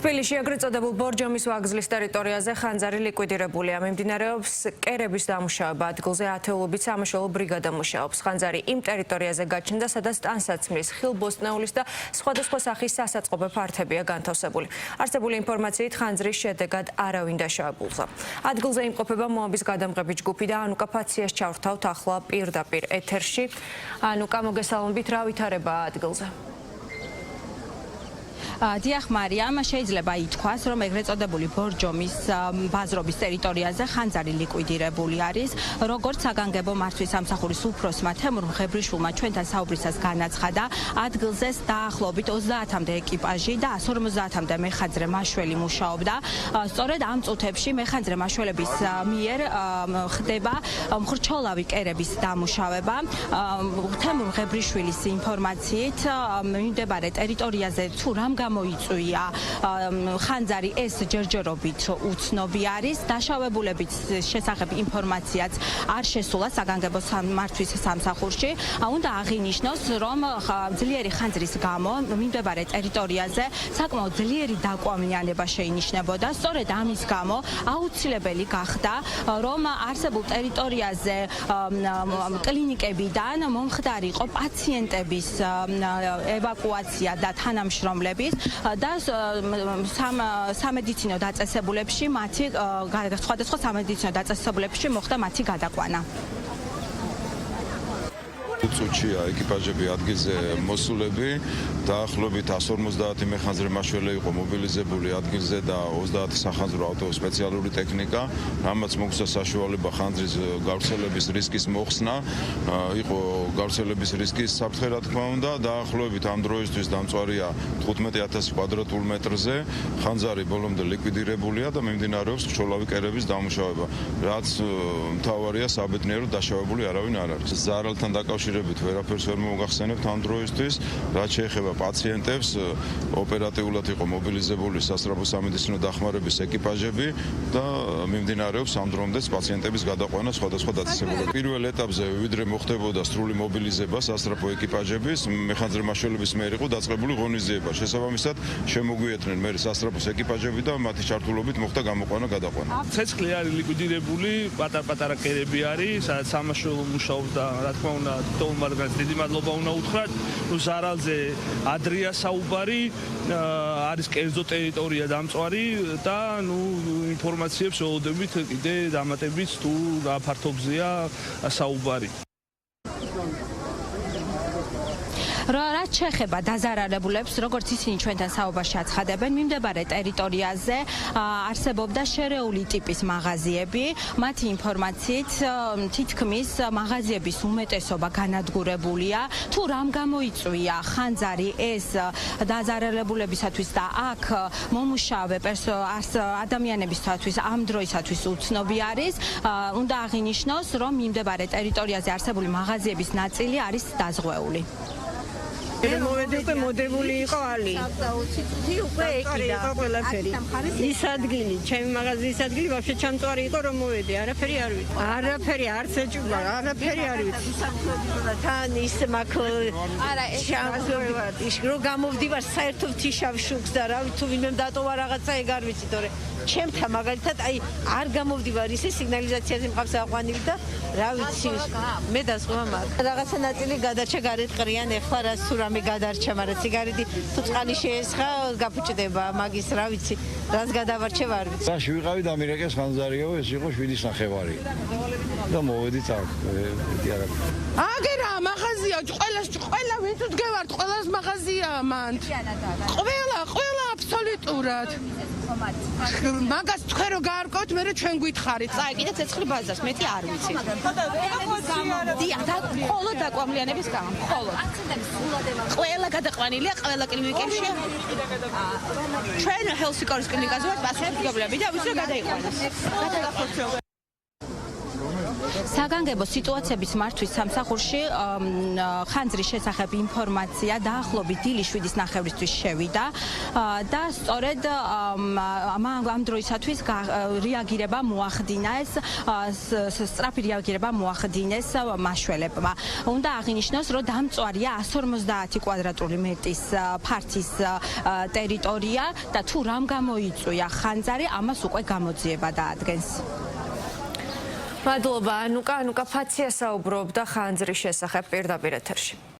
თბილისში ეგრეთ წოდებულ ბორჯომის ვაგზლის ტერიტორიაზე ხანძარი ლიკვიდირებულია. მიმდინარეობს კერების დამუშავება. ადგილზე ათეულობით სამაშველო ბრიგადა მუშაობს. ხანძარი იმ ტერიტორიაზე გაჩნდა, სადაც ტანსაცმლის, ხილბოსტნეულის და სხვადასხვა სახის სასაწყობე ფართებია განთავსებული. არსებული ინფორმაციით ხანძრის შედეგად არავინ დაშავებულზე. ადგილზე იმყოფება მოაბის გადამღები ჯგუფი და ანუკა ფაციას ჩავრთავთ ახლა პირდაპირ ეთერში. ანუკა, მოგესალმებით, რა ვითარებაა ადგილზე? დიახ მარიამ, შეიძლება ითქვას, რომ ეგრეთ წოდებული ბორჯომის ბაზრობის ტერიტორიაზე ხანძარი ლიკვიდირებული არის. როგორც საგანგებო მართვის სამსახურის უფროსმა თემურ მღებრიშვილმა ჩვენთან საუბრისას განაცხადა, ადგილზე დაახლოებით 30-მდე ეკიპაჟი და 150-მდე მეხანძრე მაშველი მუშაობდა. სწორედ ამ წუთებში მეხანძრე მაშველების მიერ ხდება მხრჩოლავი კერების დამუშავება. თემურ მღებრიშვილის ინფორმაციით, მიმდებარე ტერიტორიაზე თუ რამ გამოიწვია ხანძარი ეს ჯერჯერობით უცნობი არის. დაშავებულების შესახებ ინფორმაციაც არ შესულა საგანგებო მართვის სამსახურში. უნდა აღინიშნოს, რომ ძლიერი ხანძრის გამო მიმდებარე ტერიტორიაზე საკმაოდ ძლიერი დაკვამლიანება შეინიშნებოდა. სწორედ ამის გამო აუცილებელი გახდა, რომ არსებულ ტერიტორიაზე კლინიკებიდან მომხდარიყო პაციენტების ევაკუაცია და თანამშრომლების და სამედიცინო დაწესებულებში მათი სხვადასხვა სამედიცინო დაწესებულებში მოხდა მათი გადაყვანა. წუთშია ეკიპაჟები ადგილზე მოსულები, დაახლოებით 150 მეხანძრე მაშველი იყო მობილიზებული ადგილზე და 30 სახანძრო ავტო სპეციალური ტექნიკა, რამაც მოგვცა საშუალება ხანძრის გავრცელების რისკის მოხსნა, იყო გავრცელების რისკის საფრთხე რა თქმა უნდა, დაახლოებით ამ დროისთვის დამწვარია 15000 კვადრატულ მეტრზე, ხანძარი ბოლომდე ლიკვიდირებულია და მიმდინარეობს ხრჩოლავი კერების დამუშავება, რაც მთავარია საბედნიეროდ დაშავებული არავინ არ არის. ზარალთან დაკავშირებით ვერაფერს ვერ მოგახსენებთ ამ დროისთვის, რაც შეეხება პაციენტებს, ოპერატიულად იყო მობილიზებული სასწრაფო სამედიცინო დახმარების ეკიპაჟები და მიმდინარეობს ამ დრომდეც პაციენტების გადაყვანა სხვადასხვა დაწესებულებებში. პირველ ეტაპზე ვიდრე მოხდებოდა სრული მობილიზება სასწრაფო ეკიპაჟების, მეხანძრე მაშველების მიერ იყო დაწყებული ღონისძიება. შესაბამისად, შემოგვიერთნენ მე სასწრაფოს ეკიპაჟები და მათი ჩართულობით მოხდა გამოყვანა გადაყვანა. ცეცხლი არის ლიკვიდირებული, პატარ-პატარა კერები არის, სადაც სამაშველო მუშაობს და რა თქმა უნდა მარგანს დიდი მადლობა უნდა უთხრათ, რომ ზარალზე ადრია საუბარი, არის კერძო ტერიტორია დამწვარი და ინფორმაციებს ველოდებით კიდე დამატებით თუ რა ფართობზეა საუბარი. რაც შეეხება დაზარალებულებს, როგორც ისინი ჩვენთან საუბარში აცხადებენ, მიმდებარე ტერიტორიაზე არსებობდა შერეული ტიპის მაღაზიები. მათი ინფორმაციით, თითქმის მაღაზიების უმეტესობა განადგურებულია. თუ რამ გამოიწვია ხანძარი ეს დაზარალებულებისათვის და აქ მომუშავე ადამიანებისათვის ამ დროისათვის უცნობი არის. უნდა აღინიშნოს, რომ მიმდებარე ტერიტორიაზე არსებული მაღაზიების ნაწილი არის დაზღვეული. მოვედით მოდებული იყო ალი. უკვე იყო ყველაფერი. ის ადგილი, ჩემი მაღაზიის ადგილი ვაფშე ჩამწვარი იყო რომ მოვედი, არაფერი არ ვიცი. არაფერი არც ეჭვმა, არაფერი არ ვიცი. თან ის მაგ არა ის რო გამოვდივარ საერთოდ თიშავ შუქს და რა თუ ვინმე დატოვა რაღაცა ეგ არ ვიცი, თორე ჩემთან მაგალითად აი არ გამოვდივარ ისე სიგნალიზაციაზე მყავს აყვანილი და რა ვიცი მე დასყვა მაგ. რაღაცა ნაწილი გადარჩა გარეთ ყრიან ეხლა რა სულ რამე გადარჩა, მაგრამ ციგარეტი თუ წყალი შეესხა გაფუჭდება მაგის რა ვიცი, რას გადავარჩევ არ ვიცი. რაში ვიყავი და ამერიკას ხანძარიო, ეს იყო 7:30 და მოვედით აქ. აგერა მაღაზია, ყველა ვინ თუ დგევართ, ყველას მაღაზიაა მან. ყველა აბსოლუტურად. მაგას თქვენ რო გაარკვევთ, მე ჩვენ გითხარით. წაი, კიდე ცეცხლი ბაზარს, მეტი არ ვიცი. დიახ, და მხოლოდ დაკვამლიანების გამო, მხოლოდ. ყველა გადაყვანილია, ყველა კლინიკებში. ჩვენ ჰელსიკორის კლინიკაზე ვართ პაციენტები და ვიცი რომ გადაიყვანეს. საგანგებო სიტუაციების მართვის სამსახურში ხანძრის შესახებ ინფორმაცია დაახლოებით დილი 7:30-ისთვის შევიდა და სწორედ ამ დროისათვის რეაგირება მოახდინეს, სწრაფი რეაგირება მოახდინეს მაშველებმა. უნდა აღინიშნოს, რომ დამწვარია 150 კვადრატული მეტრის ფართის ტერიტორია და თუ რამ გამოიწვია ხანძარი, ამას უკვე გამოძიება დაადგენს. მადლობა ანუკა ფაცია საუბრობდა ხანძრის შესახებ პირდაპირ ეთერში.